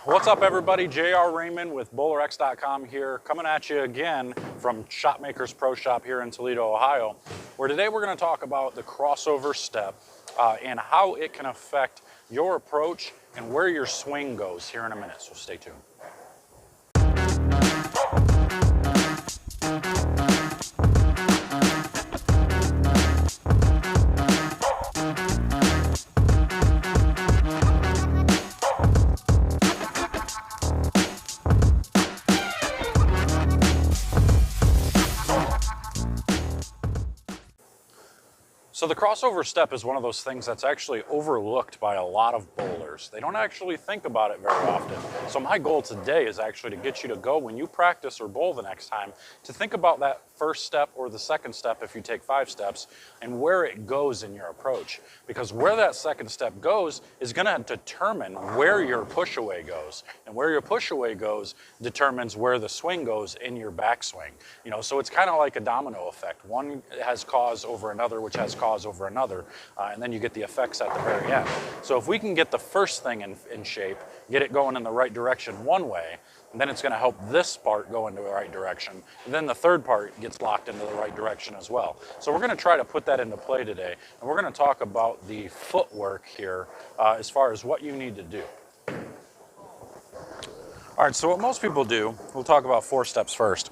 What's up, everybody? JR Raymond with BowlerX.com here, coming at you again from Shopmakers Pro Shop here in Toledo, Ohio, where today we're going to talk about the crossover step and how it can affect your approach and where your swing goes here in a minute, so stay tuned. So the crossover step is one of those things that's actually overlooked by a lot of bowlers. They don't actually think about it very often. So my goal today is actually to get you to go, when you practice or bowl the next time, to think about that first step or the second step if you take 5 steps and where it goes in your approach. Because where that second step goes is going to determine where your push away goes. And where your push away goes determines where the swing goes in your backswing. You know, so it's kind of like a domino effect. One has cause over another, which has cause over another, and then you get the effects at the very end. So if we can get the first thing in shape, get it going in the right direction one way, and then it's going to help this part go into the right direction, and then the third part gets locked into the right direction as well. So we're going to try to put that into play today, and we're going to talk about the footwork here as far as what you need to do. All right, so what most people do, we'll talk about 4 steps first.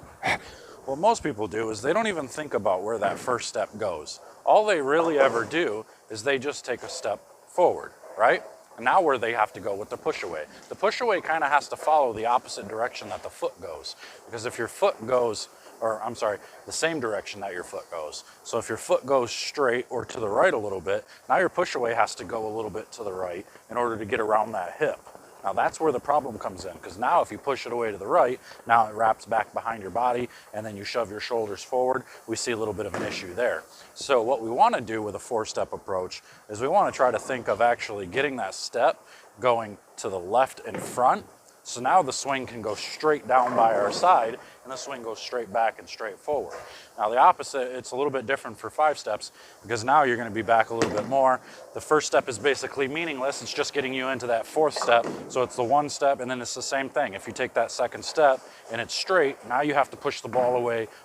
What most people do is they don't even think about where that first step goes. All they really ever do is they just take a step forward, right? And now where they have to go with the push away. The push away kind of has to follow the opposite direction that the foot goes. Because if your foot goes, or I'm sorry, the same direction that your foot goes. So if your foot goes straight or to the right a little bit, now your push away has to go a little bit to the right in order to get around that hip. Now that's where the problem comes in, because now if you push it away to the right, now it wraps back behind your body and then you shove your shoulders forward, we see a little bit of an issue there. So what we want to do with a 4-step approach is we want to try to think of actually getting that step going to the left and front. So now the swing can go straight down by our side and the swing goes straight back and straight forward. Now the opposite, it's a little bit different for 5 steps because now you're going to be back a little bit more. The first step is basically meaningless. It's just getting you into that 4th step. So it's the 1 step and then it's the same thing. If you take that second step and it's straight, now you have to push the ball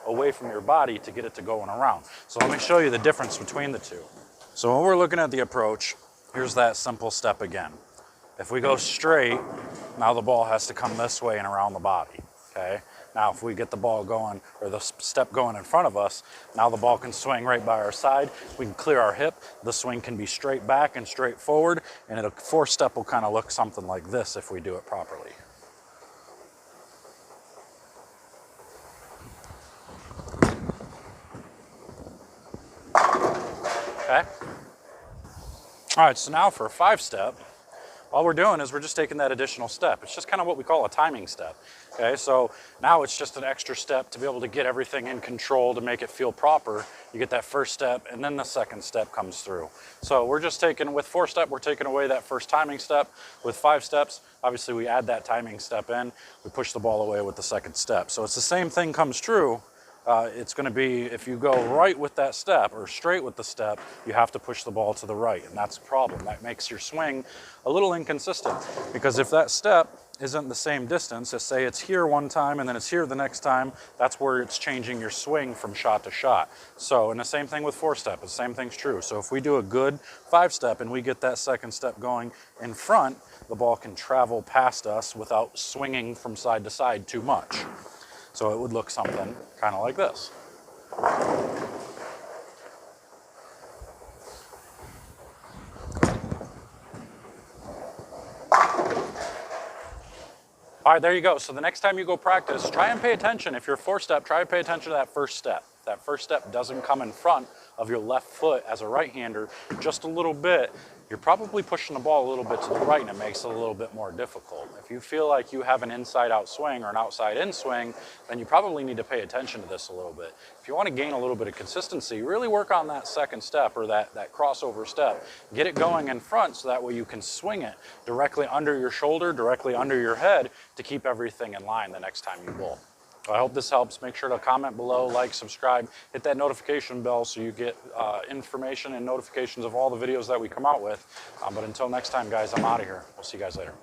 away from your body to get it to going around. So let me show you the difference between the two. So when we're looking at the approach, here's that simple step again. If we go straight, now the ball has to come this way and around the body, okay? Now if we get the ball going, or the step going in front of us, now the ball can swing right by our side. We can clear our hip. The swing can be straight back and straight forward, and a 4th step will kind of look something like this if we do it properly. Okay? All right, so now for a 5-step, all we're doing is we're just taking that additional step. It's just kind of what we call a timing step. Okay, so now it's just an extra step to be able to get everything in control to make it feel proper. You get that first step and then the second step comes through. So we're just taking, with 4-step, we're taking away that first timing step. With 5 steps, obviously we add that timing step in, we push the ball away with the second step. So it's the same thing comes true. It's going to be, if you go right with that step or straight with the step, you have to push the ball to the right, and that's a problem. That makes your swing a little inconsistent, because if that step isn't the same distance, let's say it's here one time and then it's here the next time, that's where it's changing your swing from shot to shot. So, and the same thing with 4-step, the same thing's true. So if we do a good 5-step and we get that second step going in front, the ball can travel past us without swinging from side to side too much. So it would look something kind of like this. All right, there you go. So the next time you go practice, try and pay attention. If you're a 4-step, try and pay attention to that first step. If that first step doesn't come in front of your left foot as a right-hander just a little bit, you're probably pushing the ball a little bit to the right, and it makes it a little bit more difficult. If you feel like you have an inside-out swing or an outside-in swing, then you probably need to pay attention to this a little bit. If you want to gain a little bit of consistency, really work on that second step or that crossover step. Get it going in front so that way you can swing it directly under your shoulder, directly under your head to keep everything in line the next time you bowl. So I hope this helps. Make sure to comment below, like, subscribe, hit that notification bell so you get information and notifications of all the videos that we come out with. But until next time, guys, I'm out of here. We'll see you guys later.